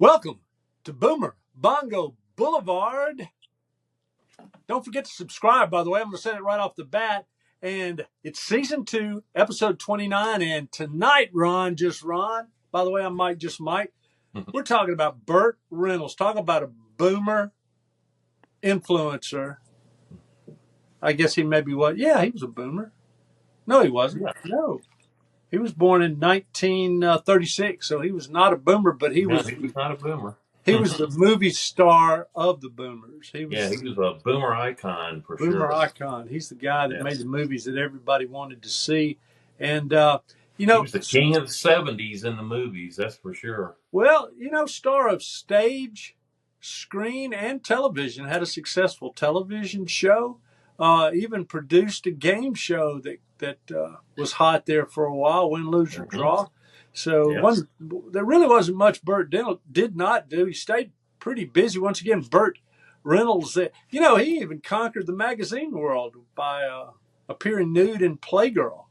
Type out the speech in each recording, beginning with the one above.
Welcome to Boomer Bongo Boulevard. Don't forget to subscribe, by the way. I'm going to say it right off the bat. And it's season 2, episode 29. And tonight, Ron, by the way, I'm Mike, just Mike. We're talking about Burt Reynolds, talking about a boomer influencer. I guess he maybe was. Yeah, he was a boomer. No, he wasn't. Yeah. No. He was born in 1936, so he was not a boomer, but he was not a boomer. He was the movie star of the boomers. He was a boomer icon for boomer sure. icon. He's the guy that made the movies that everybody wanted to see. And, he was the king of the 70s in the movies, that's for sure. Well, star of stage, screen, and television. Had a successful television show. Even produced a game show that was hot there for a while, win, lose, or draw. So there really wasn't much Burt did not do. He stayed pretty busy. Once again, Burt Reynolds, he even conquered the magazine world by appearing nude in Playgirl.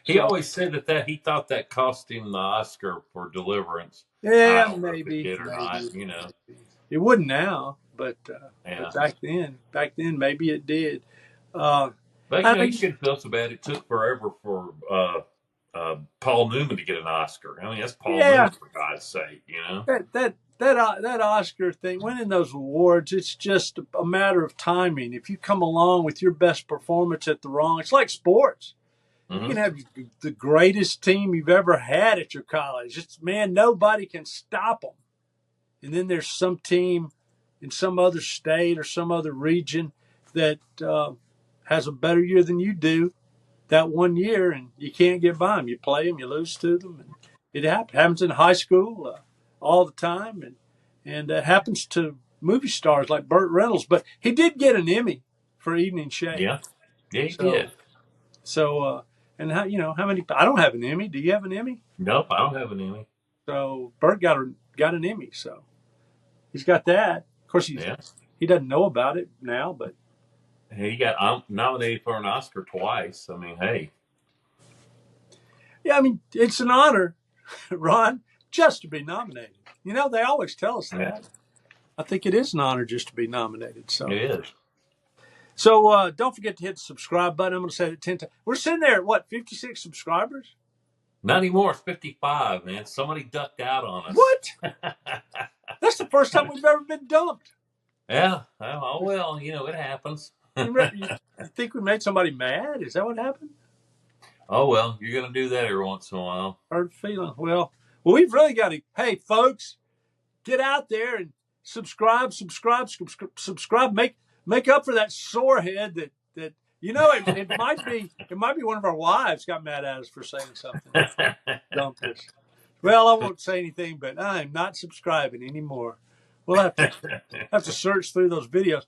He always said that he thought that cost him the Oscar for Deliverance. Yeah, maybe. It did or not, It wouldn't now, but back then, maybe it did. But you could feel so bad. It took forever for Paul Newman to get an Oscar. I mean, that's Paul Newman, for God's sake, That Oscar thing, winning those awards, it's just a matter of timing. If you come along with your best performance at the wrong, it's like sports. You can have the greatest team you've ever had at your college. Nobody can stop them. And then there's some team in some other state or some other region that has a better year than you do that one year, and you can't get by them. You play them, you lose to them. And it happens in high school all the time, and it happens to movie stars like Burt Reynolds. But he did get an Emmy for Evening Shade. Yeah, he did. So, and how many? I don't have an Emmy. Do you have an Emmy? Nope, I don't have an Emmy. So Burt got an Emmy. So he's got that. Of course, he doesn't know about it now, but he got nominated for an Oscar twice. I mean, hey. Yeah, I mean, it's an honor, Ron, just to be nominated. They always tell us that. Yeah. I think it is an honor just to be nominated. So it is. So don't forget to hit the subscribe button. I'm going to say it 10 times. We're sitting there at, 56 subscribers? Not anymore. It's 55, man. Somebody ducked out on us. What? That's the first time we've ever been dumped. Yeah. Oh, well, it happens. You think we made somebody mad? Is that what happened? Oh, well, you're going to do that every once in a while. Hard feeling. Well, we've really got to, hey, folks, get out there and subscribe. Make up for that sore head that it might be one of our wives got mad at us for saying something. Dumped us. Well, I won't say anything, but I'm not subscribing anymore. We'll have to search through those videos.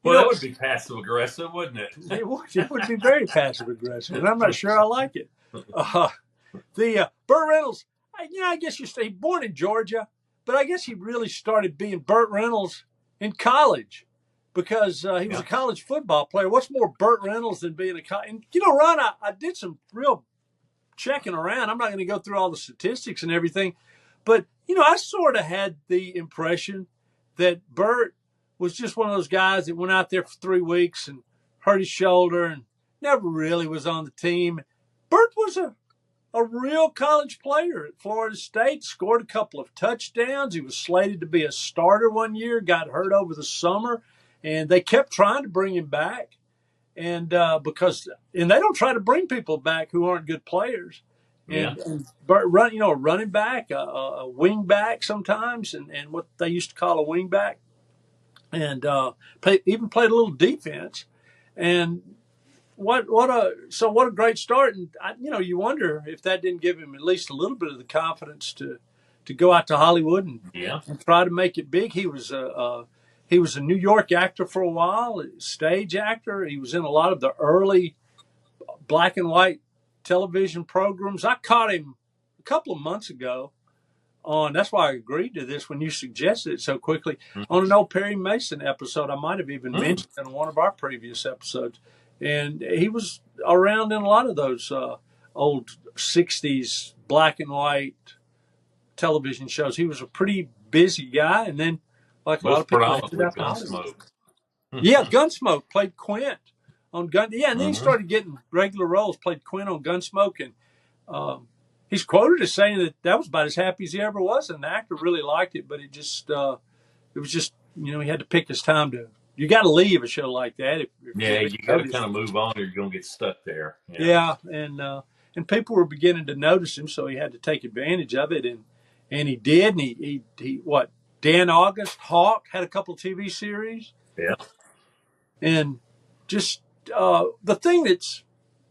That would be passive aggressive, wouldn't it? It would be very passive aggressive, and I'm not sure I like it. Burt Reynolds, I guess he's born in Georgia, but I guess he really started being Burt Reynolds in college because he was a college football player. What's more Burt Reynolds than being a college? And, Ron, I did some real checking around. I'm not going to go through all the statistics and everything, but, I sort of had the impression that Burt was just one of those guys that went out there for 3 weeks and hurt his shoulder and never really was on the team. Burt was a real college player at Florida State, scored a couple of touchdowns. He was slated to be a starter one year, got hurt over the summer, and they kept trying to bring him back. And because they don't try to bring people back who aren't good players. And Burt, a running back, a wing back sometimes, and what they used to call a wing back. And even played a little defense, and what a great start. And you wonder if that didn't give him at least a little bit of the confidence to go out to Hollywood and try to make it big. He was a New York actor for a while, a stage actor. He was in a lot of the early black and white television programs. I caught him a couple of months ago. That's why I agreed to this when you suggested it so quickly. On an old Perry Mason episode, I might have even mentioned in one of our previous episodes. And he was around in a lot of those old 60s black and white television shows. He was a pretty busy guy, and then, like a lot Most of people, ended predominantly up in Hollywood. Gunsmoke. Yeah, Gunsmoke played Quint on Gun. Yeah, and then he Mm-hmm. started getting regular roles. Played Quint on Gunsmoke, and he's quoted as saying that was about as happy as he ever was. And the actor really liked it, but it was just he had to pick his time to. You got to leave a show like that. If Yeah, you got to kind of move on, or you're gonna get stuck there. Yeah, and people were beginning to notice him, so he had to take advantage of it, and he did. And he what? Dan August, Hawk had a couple TV series. Yeah, and just the thing that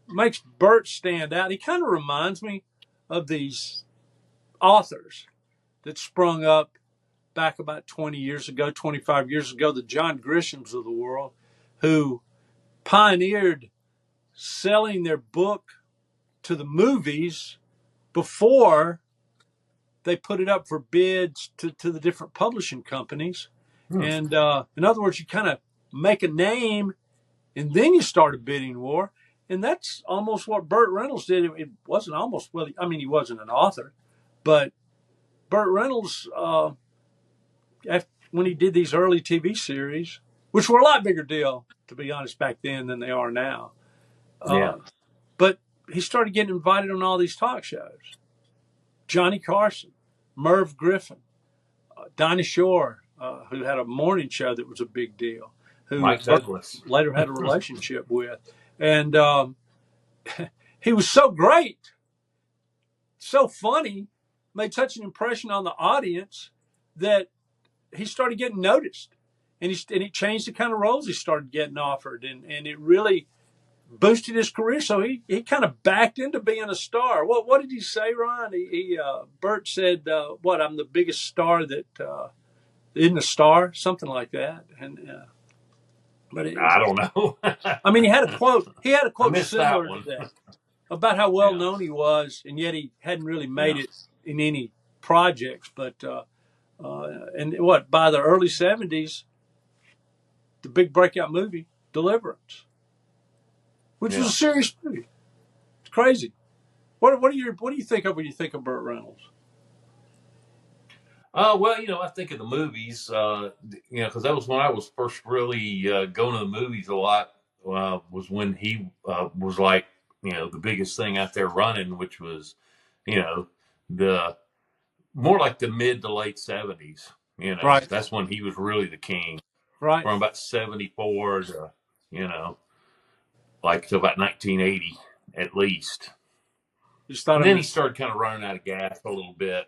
makes Burt stand out, he kind of reminds me of these authors that sprung up back about 20 years ago, 25 years ago, the John Grishams of the world, who pioneered selling their book to the movies before they put it up for bids to the different publishing companies. And in other words, you kind of make a name and then you start a bidding war. And that's almost what Burt Reynolds did. It wasn't almost, well, I mean, he wasn't an author, but Burt Reynolds, when he did these early TV series, which were a lot bigger deal, to be honest, back then than they are now. But he started getting invited on all these talk shows. Johnny Carson, Merv Griffin, Dinah Shore, who had a morning show that was a big deal, who Mike Douglas later had a relationship with. And he was so great, so funny, made such an impression on the audience that he started getting noticed. And he changed the kind of roles he started getting offered. And it really boosted his career. So he kind of backed into being a star. What did he say, Ron? Burt said, I'm the biggest star that isn't a star, something like that. And but I don't know. I mean, he had a quote similar that to that about how well known he was, and yet he hadn't really made it in any projects. But by the early 70s, the big breakout movie, Deliverance, which was a serious movie. It's crazy. What do you think of when you think of Burt Reynolds? Well, I think of the movies, because that was when I was first really going to the movies a lot, was when he was like, the biggest thing out there running, which was, the more like the mid to late 70s. Right. That's when he was really the king. Right. From about 74 to, like to about 1980 at least. And then he started kind of running out of gas a little bit,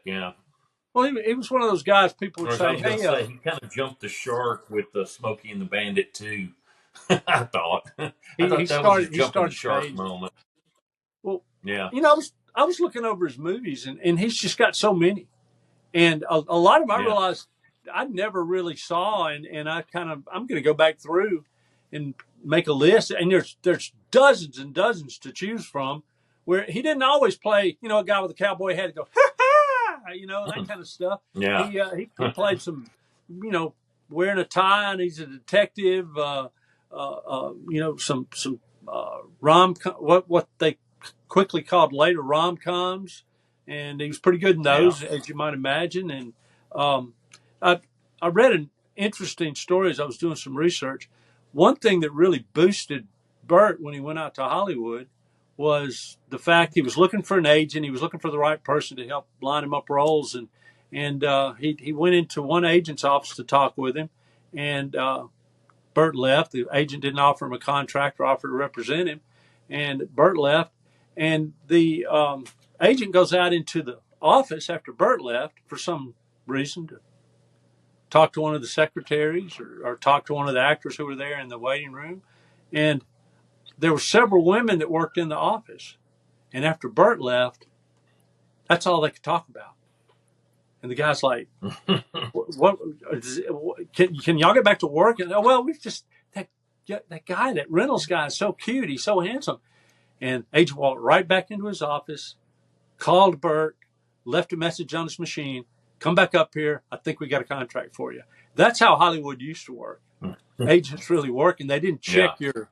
Well, he was one of those guys people would say, he kind of jumped the shark with Smokey and the Bandit too. I thought that was his jumping the shark moment. Well, yeah. I was looking over his movies, and he's just got so many. And a lot of them I realized I never really saw, and I'm going to go back through and make a list. And there's dozens and dozens to choose from, where he didn't always play, a guy with a cowboy hat to go, ha ha, that kind of stuff. Yeah. He played some, wearing a tie, and he's a detective. Some what they quickly called later rom-coms, and he was pretty good in those, as you might imagine. And I read an interesting story as I was doing some research. One thing that really boosted Burt when he went out to Hollywood was the fact he was looking for an agent. He was looking for the right person to help line him up roles, and he went into one agent's office to talk with him, and Burt left. The agent didn't offer him a contract or offer to represent him, and Burt left. And the agent goes out into the office after Burt left for some reason to talk to one of the secretaries or talk to one of the actors who were there in the waiting room. And there were several women that worked in the office. And after Burt left, that's all they could talk about. And the guy's like, "What? Can y'all get back to work?" And we've just that guy, that Reynolds guy, is so cute. He's so handsome. And agent walked right back into his office, called Burt, left a message on his machine. Come back up here. I think we got a contract for you. That's how Hollywood used to work. Agents really work, and they didn't check your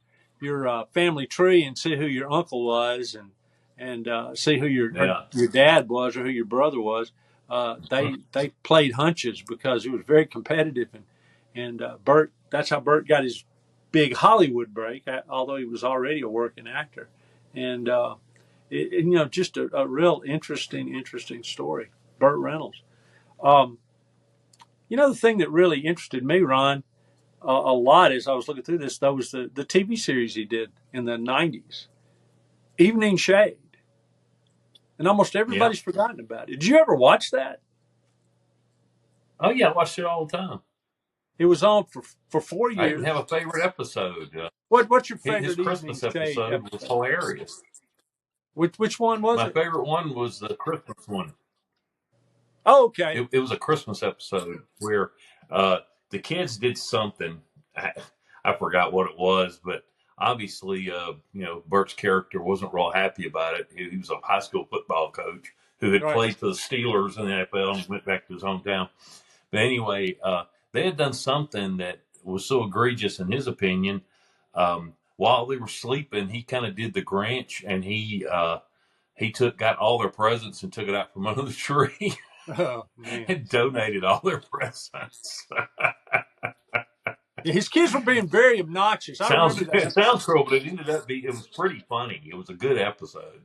family tree and see who your uncle was and see who your dad was or who your brother was. They played hunches because it was very competitive, and Burt, that's how Burt got his big Hollywood break, although he was already a working actor, and just a real interesting story. Burt Reynolds. Um, the thing that really interested me, Ron, a lot as I was looking through this, though, was the TV series he did in the '90s, Evening Shade, and almost Yeah. everybody's forgotten about it. Did you ever watch that? Oh yeah, I watched it all the time. It was on for 4 I didn't years. have a favorite episode. What's your His favorite Evening Christmas Shade episode was episode? hilarious. Which one was My it? favorite one was the Christmas one. Oh, okay. It was a Christmas episode where the kids did something. I forgot what it was, but obviously, Bert's character wasn't real happy about it. He was a high school football coach who had Right. played for the Steelers in the NFL and went back to his hometown. But anyway, they had done something that was so egregious in his opinion. While they were sleeping, he kind of did the Grinch, and he got all their presents and took it out from under the tree. Oh, man. And donated all their presents. His kids were being very obnoxious. I remember that. It sounds cruel, but it was pretty funny. It was a good episode.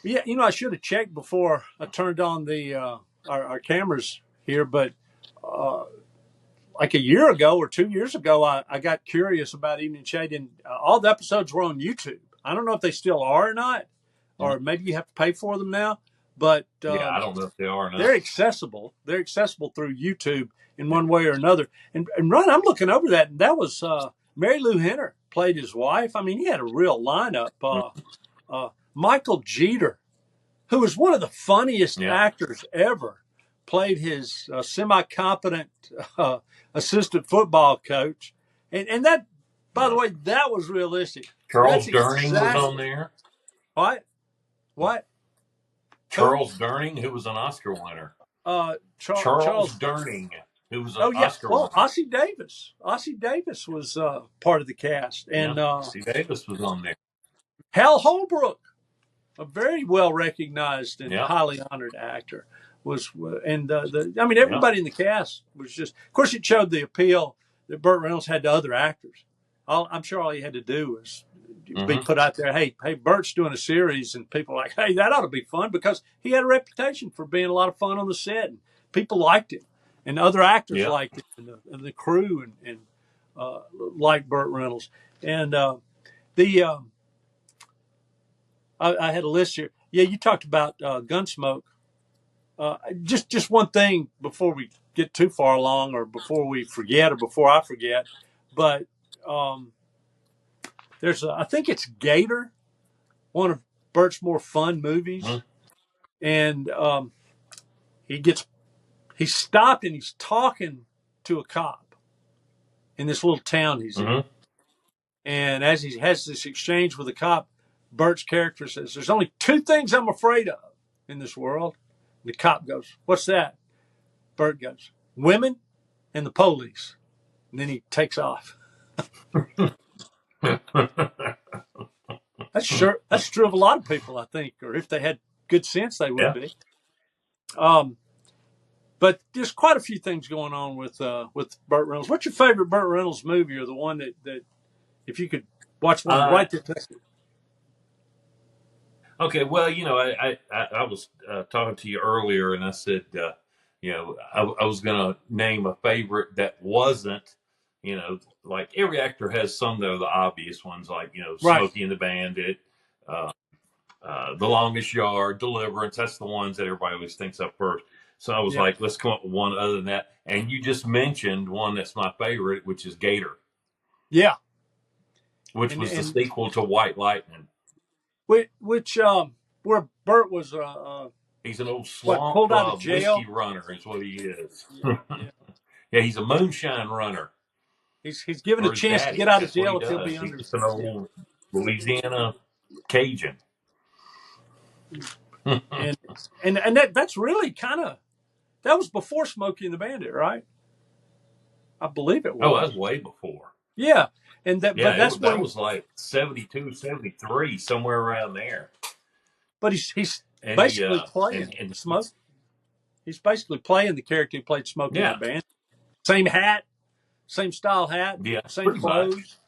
Yeah, I should have checked before I turned on the our cameras here, but like a year ago or 2 years ago, I got curious about Evening Shade, and all the episodes were on YouTube. I don't know if they still are or not, or maybe you have to pay for them now. But yeah, I don't know if they are or not. They're accessible. They're accessible through YouTube in one way or another. And Ron, I'm looking over that, and that was Mary Lou Henner played his wife. I mean, he had a real lineup. Michael Jeter, who was one of the funniest actors ever, played his semi-competent assistant football coach. And that, by the way, that was realistic. Charles Durning was on there. What? Charles Durning, who was an Oscar winner. Charles Durning, who was an Oscar winner. Ossie Davis. Ossie Davis was part of the cast. And Ossie Davis was on there. Hal Holbrook, a very well-recognized and highly honored actor, everybody in the cast was just, of course, it showed the appeal that Burt Reynolds had to other actors. I'm sure all he had to do was be put out there. Hey, Burt's doing a series, and people are like, hey, that ought to be fun, because he had a reputation for being a lot of fun on the set, and people liked him, and other actors liked him, and the crew and liked Burt Reynolds. And I had a list here. Yeah, you talked about Gunsmoke. Just one thing before we get too far along, or before we forget, or before I forget, but I think it's Gator, one of Burt's more fun movies, and he's stopped and he's talking to a cop in this little town he's in, and as he has this exchange with the cop, Burt's character says, "There's only two things I'm afraid of in this world." And the cop goes, "What's that?" Burt goes, "Women and the police." And then he takes off. That's true of a lot of people, I think, or if they had good sense, they would be. But there's quite a few things going on with Burt Reynolds. What's your favorite Burt Reynolds movie, or the one that if you could watch one right there? Okay, well, I was talking to you earlier, and I said, I was going to name a favorite that wasn't, like every actor has some that are the obvious ones, like, Smokey and the Bandit, The Longest Yard, Deliverance. That's the ones that everybody always thinks of first. So I was like, let's come up with one other than that. And you just mentioned one that's my favorite, which is Gator. Yeah. Which was the sequel to White Lightning. Which where Burt was he's an old swamp pulled out of jail. Whiskey runner is what he is. Yeah, he's a moonshine runner. He's given a chance to get out of jail if he'll be under. He's an old Louisiana Cajun. and that's really that was before Smokey and the Bandit, right? I believe it was. Oh, that was way before. Yeah. And that was like 72, 73, somewhere around there. But he's basically playing Smokey. He's basically playing the character he played Smokey and the Yeah. Bandit. Same hat, same style hat, Yeah. same Pretty much. clothes,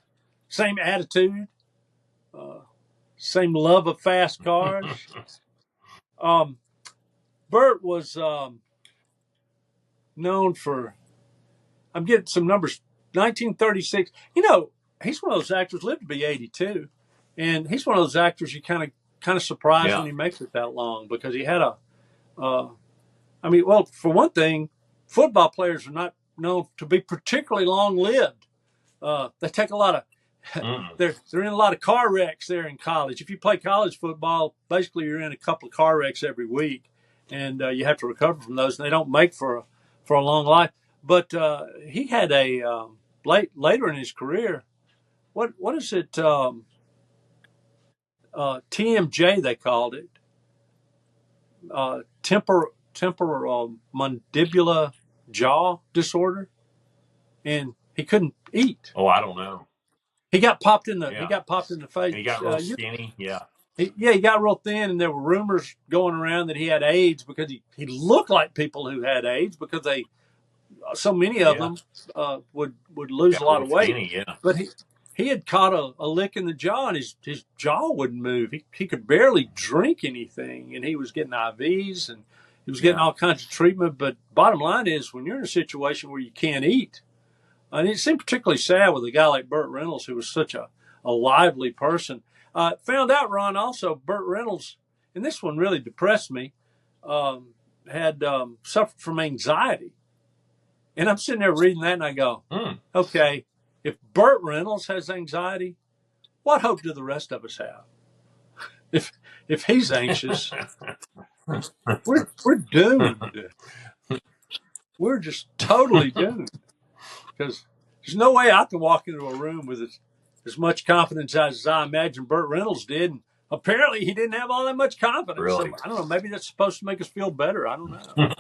same attitude, same love of fast cars. Um, Burt was known for, I'm getting some numbers, 1936. You know, he's one of those actors, lived to be 82. And he's one of those actors you kind of surprised Yeah. when he makes it that long, because he had I mean, well, for one thing, football players are not known to be particularly long lived. They take a lot of, they're in a lot of car wrecks there in college. If you play college football, basically you're in a couple of car wrecks every week, and you have to recover from those. And they don't make for a long life. But he had a later in his career. What is it? TMJ they called it. Temporal mandibular jaw disorder, and he couldn't eat. Oh, I don't know. He got popped in the Yeah. face. And he got real skinny. Yeah. He got real thin, and there were rumors going around that he had AIDS, because he looked like people who had AIDS, because so many of Yeah. them would lose a Got lot real of weight. skinny. Yeah. But he had caught a lick in the jaw, and his jaw wouldn't move. He could barely drink anything, and he was getting IVs, and he was getting all kinds of treatment. But bottom line is, when you're in a situation where you can't eat, and it seemed particularly sad with a guy like Burt Reynolds, who was such a lively person. Found out, Ron, also Burt Reynolds, and this one really depressed me, had suffered from anxiety. And I'm sitting there reading that, and I go, okay, if Burt Reynolds has anxiety, what hope do the rest of us have? If he's anxious, we're doomed. We're just totally doomed, because there's no way I can walk into a room with as much confidence as I imagine Burt Reynolds did. And apparently, he didn't have all that much confidence. Really? So I don't know. Maybe that's supposed to make us feel better. I don't know.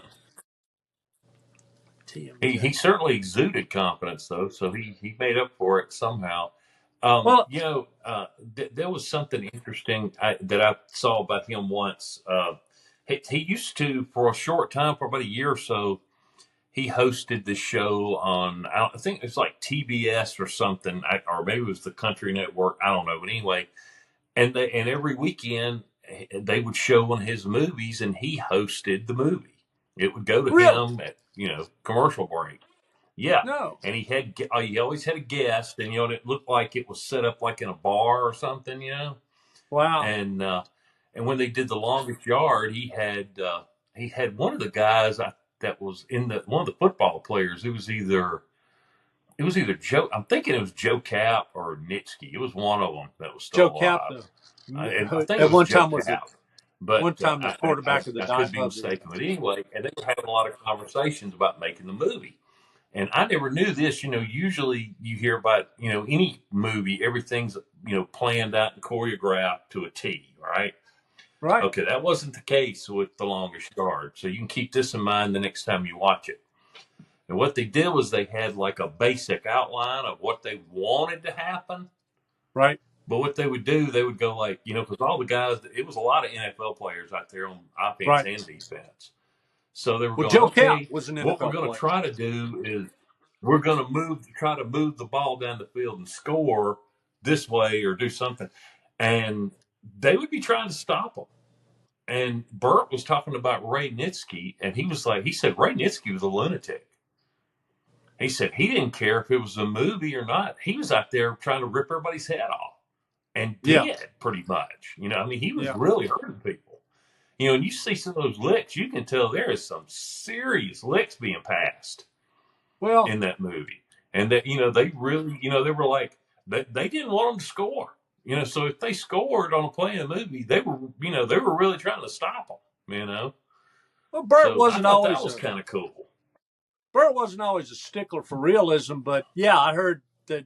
He certainly exuded confidence, though, so he made up for it somehow. Well, There was something interesting that I saw about him once. He used to, for a short time, for about a year or so, he hosted the show on, I think it's like TBS or something, or maybe it was the Country Network. I don't know, but anyway, and every weekend they would show one of his movies, and he hosted the movie. It would go to really? him at commercial break. Yeah, No. and he always had a guest, and it looked like it was set up like in a bar or something, Wow. And when they did The Longest Yard, he had one of the guys that was in one of the football players. It was either Joe. I'm thinking it was Joe Cap or Nitsky. It was one of them that was still Joe Cap, alive. I think at it was one Joe time was Cap. But one time the quarterback of the I could be Dodgers. mistaken. But anyway, and they were having a lot of conversations about making the movie. And I never knew this. Usually you hear about, any movie, everything's, planned out and choreographed to a T, right? Right. Okay, that wasn't the case with The Longest Yard. So you can keep this in mind the next time you watch it. And what they did was they had like a basic outline of what they wanted to happen. Right. But what they would do, they would go like, because all the guys, it was a lot of NFL players out there on offense and defense. So they were going, Joe okay, Cap was an NFL what we're going to try to do is we're going to try to move the ball down the field and score this way or do something. And they would be trying to stop them. And Burt was talking about Ray Nitsky, and he said Ray Nitsky was a lunatic. He said he didn't care if it was a movie or not. He was out there trying to rip everybody's head off, and did pretty much. He was really hurting people. And you see some of those licks, you can tell there is some serious licks being passed. Well, in that movie, and that they really, they were like they didn't want them to score. So if they scored on a play in the movie, they were really trying to stop them. Well, Burt so wasn't always that was kind of cool. Burt wasn't always a stickler for realism, but yeah, I heard that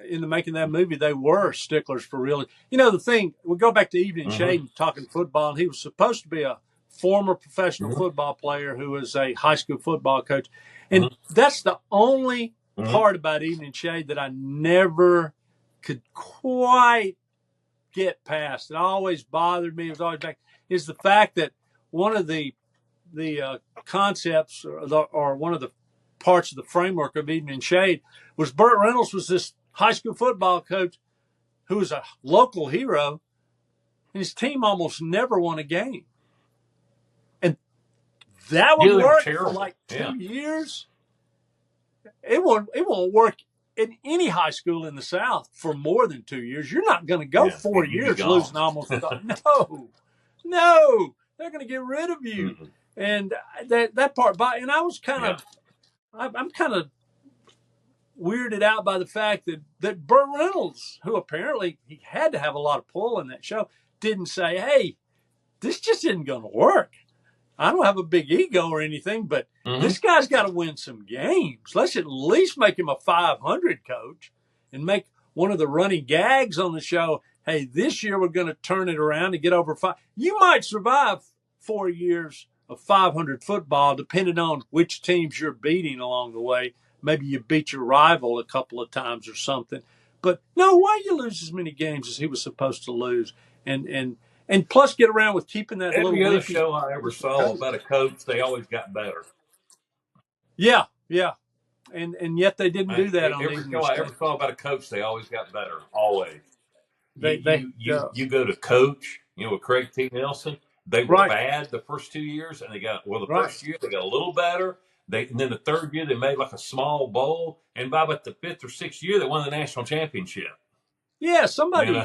in the making of that movie, they were sticklers for realism. The thing, we go back to Evening Shade and talking football, and he was supposed to be a former professional football player who was a high school football coach. And that's the only part about Evening Shade that I never could quite get past. It always bothered me. It was always back, is the fact that one of the concepts or one of the parts of the framework of Evening Shade was Burt Reynolds was this high school football coach who was a local hero, and his team almost never won a game. And that would work for like 2 years. It won't work in any high school in the South for more than 2 years. You're not going to go 4 years losing almost. No, they're going to get rid of you. Mm-hmm. And that part, and I was kind of, I'm kind of weirded out by the fact that Burt Reynolds, who apparently he had to have a lot of pull in that show, didn't say, hey, this just isn't going to work. I don't have a big ego or anything, but this guy's got to win some games. Let's at least make him a 500 coach and make one of the running gags on the show, hey, this year we're going to turn it around and get over 5. You might survive 4 years of 500 football, depending on which teams you're beating along the way. Maybe you beat your rival a couple of times or something. But no, why you lose as many games as he was supposed to lose? And plus get around with keeping that Every little other show I ever saw about a coach, they always got better. Yeah. And yet they didn't do that on every show I ever saw about a coach, they always got better. Always. You go to Coach, with Craig T. Nelson, they were bad the first 2 years, and first year they got a little better. And then the third year they made like a small bowl, and by about the fifth or sixth year they won the national championship. Yeah, somebody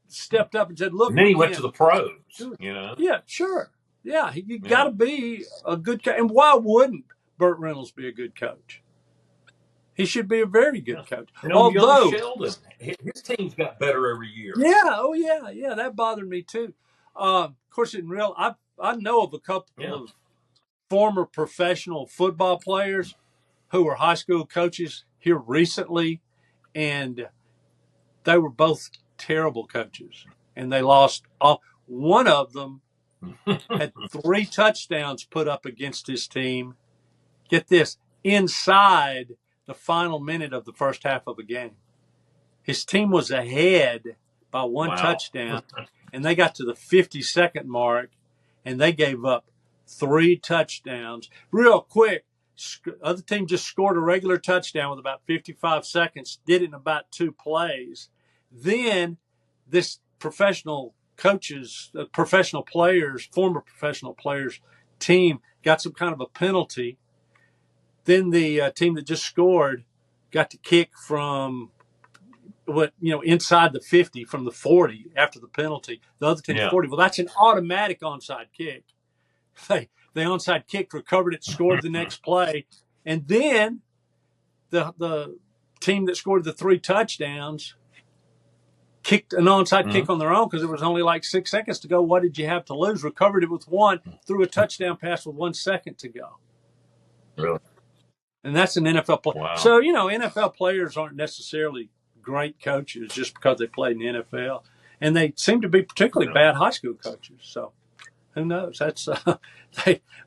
stepped up and said, "Look." And then he went to the pros. Yeah, sure. Yeah, you got to be a good coach. And why wouldn't Burt Reynolds be a good coach? He should be a very good coach. Although Sheldon, his team's got better every year. Yeah. Yeah, that bothered me too. Of course, I know of a couple of former professional football players who were high school coaches here recently, and they were both terrible coaches, and they lost all. One of them had 3 touchdowns put up against his team. Get this, inside the final minute of the first half of a game. His team was ahead by 1 touchdown, and they got to the 50-second mark, and they gave up 3 touchdowns. Real quick, other team just scored a regular touchdown with about 55 seconds, did it in about 2 plays. Then this former professional players team got some kind of a penalty. Then the team that just scored got to kick from inside the 50 from the 40 after the penalty. The other team's 40. Well, that's an automatic onside kick. They onside kicked, recovered it, scored the next play, and then the team that scored the 3 touchdowns kicked an onside kick on their own because there was only like 6 seconds to go. What did you have to lose? Recovered it with 1, threw a touchdown pass with 1 second to go. Really? And that's an NFL player. Wow. So, NFL players aren't necessarily great coaches just because they played in the NFL. And they seem to be particularly bad high school coaches. So, who knows? That's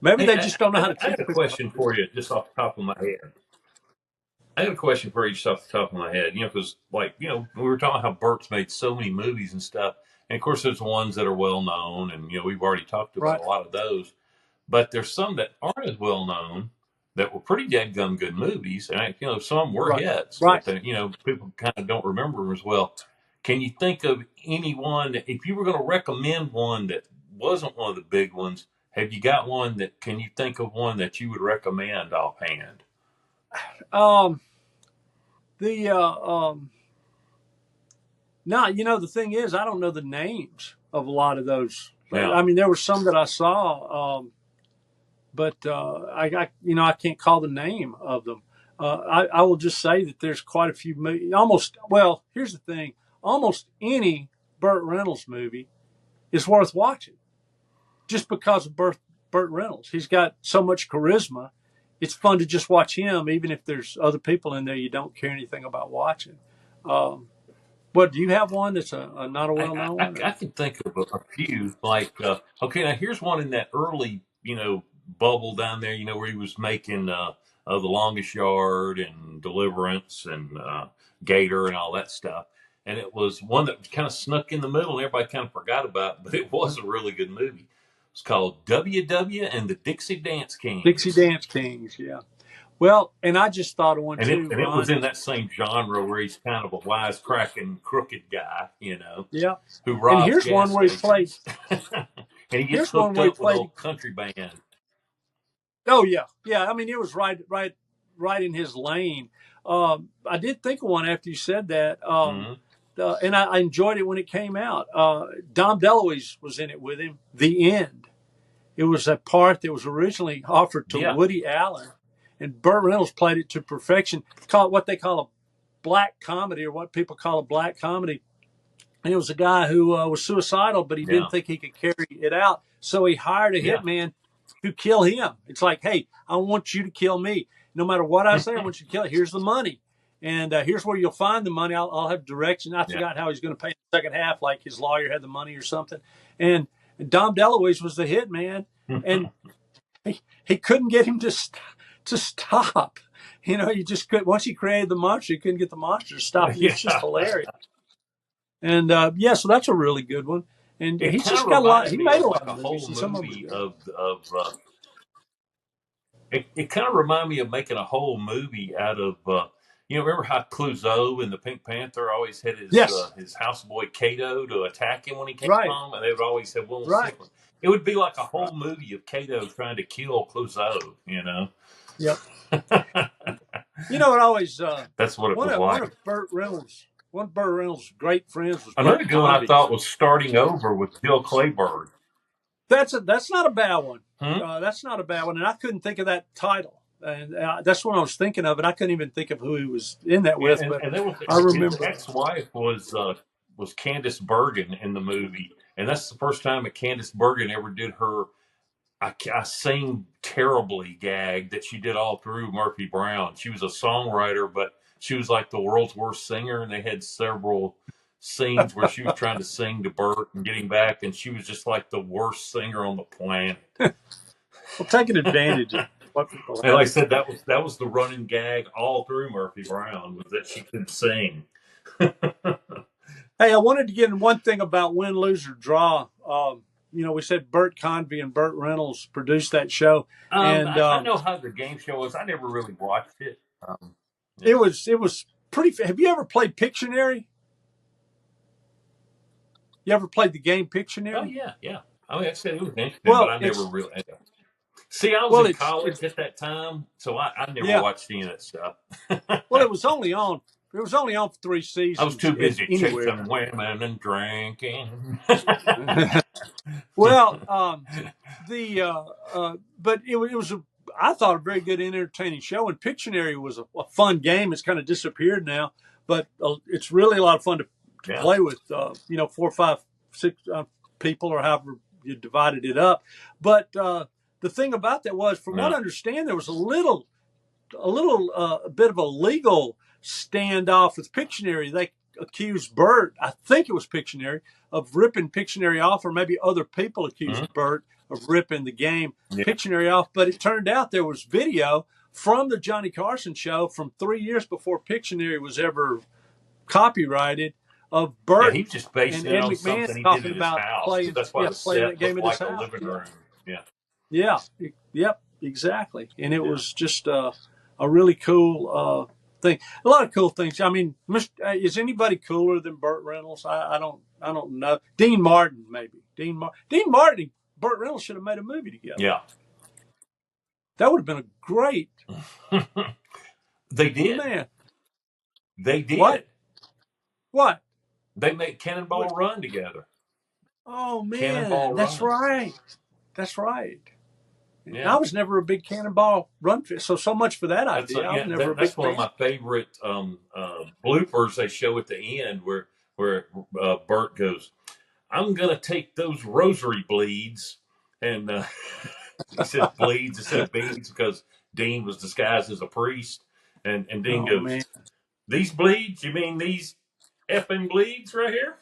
maybe they just don't know how to teach. I have a question for you just off the top of my head. Because, we were talking how Burt's made so many movies and stuff. And, of course, there's ones that are well-known, and, we've already talked about a lot of those. But there's some that aren't as well-known that were pretty dadgum good movies. And, some were hits. Right. But, people kind of don't remember them as well. Can you think of anyone, if you were going to recommend one that wasn't one of the big ones, have you got one can you think of one that you would recommend offhand? The thing is, I don't know the names of a lot of those. Yeah. I mean, there were some that I saw, but I can't call the name of them. I will just say that there's quite a few movies. Here's the thing: almost any Burt Reynolds movie is worth watching, just because of Burt Reynolds. He's got so much charisma. It's fun to just watch him, even if there's other people in there you don't care anything about watching. Do you have one that's not a well-known one? I can think of a few. Like, now here's one in that early, bubble down there, where he was making The Longest Yard and Deliverance and Gator and all that stuff. And it was one that kind of snuck in the middle and everybody kind of forgot about, but it was a really good movie. It's called WW and the Dixie Dance Dixie Kings. Dance Kings, yeah. Well, and I just thought of one And too, it was Ron. in that same genre where he's kind of a wisecracking, crooked guy, Yeah. who And robs here's one gas where he played. stations. And he gets Here's one hooked where he up with played. a country band. Oh yeah, yeah. I mean, it was right in his lane. I did think of one after you said that, Mm-hmm. and I enjoyed it when it came out. Dom DeLuise was in it with him. The End. It was a part that was originally offered to Yeah. Woody Allen, and Burt Reynolds played it to perfection. Call it what they call a black comedy, or what people call a black comedy. And it was a guy who was suicidal, but he Yeah. didn't think he could carry it out. So he hired a Yeah. hitman to kill him. It's like, hey, I want you to kill me. No matter what I say, I want you to kill it. Here's the money. And here's where you'll find the money. I'll have direction. I Yeah. forgot how he's going to pay the second half, like his lawyer had the money or something. And Dom DeLuise was the hitman. And he couldn't get him to stop. You just could. Once he created the monster, you couldn't get the monster to stop. And it's just hilarious. And so that's a really good one. And It he's kind just of got a lot. reminded He me made of a like lot a of movies, whole and some of them movie was of it kind of reminded me of making a whole movie out of remember how Clouseau in the Pink Panther always had good. Yes, his houseboy Kato to attack him when he came right, home, and they would always have one right, sequence. It would be like a right. whole movie of Kato trying to kill Clouseau. Yep. It always That's what it was one like. of Burt Reynolds' great friends was Another Burt good one I Convy. thought was Starting Over with Bill Clayburgh. That's not a bad one. Hmm? That's not a bad one, and I couldn't think of that title. And that's what I was thinking of, and I couldn't even think of who he was in that Yeah, with. But and there was I his remember. ex-wife was Candice Bergen in the movie, and that's the first time that Candice Bergen ever did her I sing terribly gag that she did all through Murphy Brown. She was a songwriter, but she was like the world's worst singer, and they had several scenes where she was trying to sing to Burt and getting back, and she was just like the worst singer on the planet. Well, taking advantage of what people And like I have. said, that was the running gag all through Murphy Brown was that she could sing. Hey, I wanted to get in one thing about Win, Lose, or Draw. We said Burt Convy and Burt Reynolds produced that show, and I know how the game show was. I never really watched it. it was pretty. Have you ever played Pictionary? You ever played the game Pictionary? Oh yeah, yeah. I mean, I said it was interesting, but Well, I never really. See, I was well, in it's college at that time, so I never yeah. watched any of that stuff. Well, it was only on. It was only on for 3 I was seasons too busy anywhere. chasing women and drinking. Well, but it was I thought a very good, entertaining show. And Pictionary was a fun game. It's kind of disappeared now, but it's really a lot of fun to Yeah. play with. 4, 5, 6 people, or however you divided it up. But the thing about that was, from what I understand, there was a bit of a legal standoff with Pictionary. They accused Burt, I think it was Pictionary, of ripping Pictionary off, or maybe other people accused Burt of ripping the game Pictionary off. But it turned out there was video from the Johnny Carson show from 3 years before Pictionary was ever copyrighted, of Burt he was just basing and it Ed on McMahon something he talking did at his about house. playing, That's why the playing set that game looked at his like a house. living room. Yeah. Yeah. Yep. Exactly. And it was just a really cool thing. A lot of cool things. I mean, is anybody cooler than Burt Reynolds? I don't know. Dean Martin, maybe. Dean Martin and Burt Reynolds should have made a movie together. Yeah. That would have been a great. They did. Man. They did. What? They made Cannonball Run together. Oh man, Cannonball that's Run. right. That's right. Yeah. I was never a big Cannonball Run fan, so much for that idea. I was never a big that's one fan. of my favorite bloopers they show at the end where Burt goes, "I'm gonna take those rosary bleeds," and he said bleeds instead of beads because Dean was disguised as a priest, and Dean goes, Man. "These bleeds? You mean these effing bleeds right here?"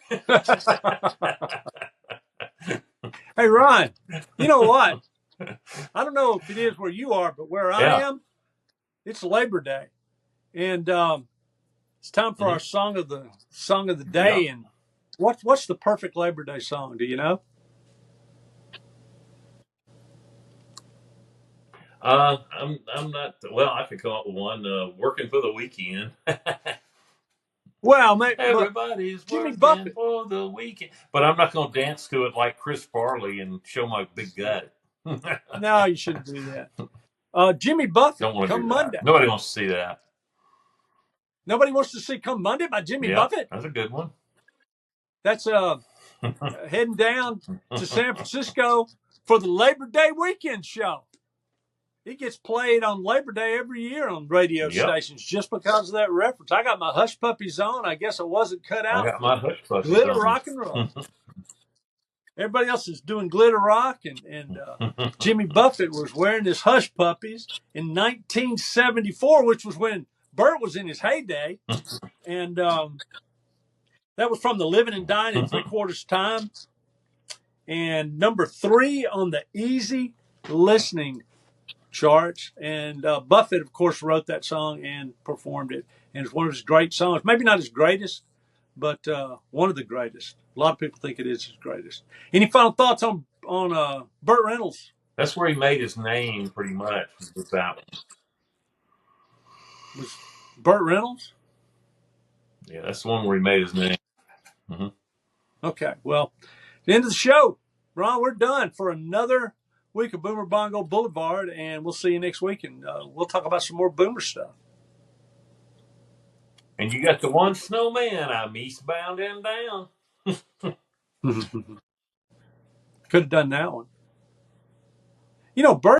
Hey, Ron, you know what? I don't know if it is where you are, but where I am, it's Labor Day, and it's time for our song of the day. And what's the perfect Labor Day song? Do you know? I'm not. Well, I could come up with one. Working for the weekend. Well, maybe, but Everybody's Jimmy working Buffett. for the weekend. But I'm not going to dance to it like Chris Farley and show my big gut. No, you shouldn't do that. Jimmy Buffett, Don't want to Come do that. Monday. Nobody wants to see that. Nobody wants to see Come Monday by Jimmy Yeah, Buffett. that's a good one. That's heading down to San Francisco for the Labor Day weekend show. He gets played on Labor Day every year on radio Yep. stations just because of that reference. I got my Hush Puppies on. I guess I wasn't cut I out got for my hush puppies glitter on. rock and roll. Everybody else is doing glitter rock, and Jimmy Buffett was wearing his Hush Puppies in 1974, which was when Burt was in his heyday, and that was from the Living and Dying in 3/4 time, and number 3 on the easy listening charts. And Buffett, of course, wrote that song and performed it, and it's one of his great songs. Maybe not his greatest, but one of the greatest. A lot of people think it is his greatest. Any final thoughts on Burt Reynolds? That's where he made his name, pretty much, with that one. Was Burt Reynolds? Yeah, that's the one where he made his name. Mm-hmm. Okay, well, the end of the show. Ron, we're done for another week of Boomer Bongo Boulevard, and we'll see you next week, and we'll talk about some more Boomer stuff. And you got the one snowman. I'm eastbound and down. Could have done that one. You know, Burt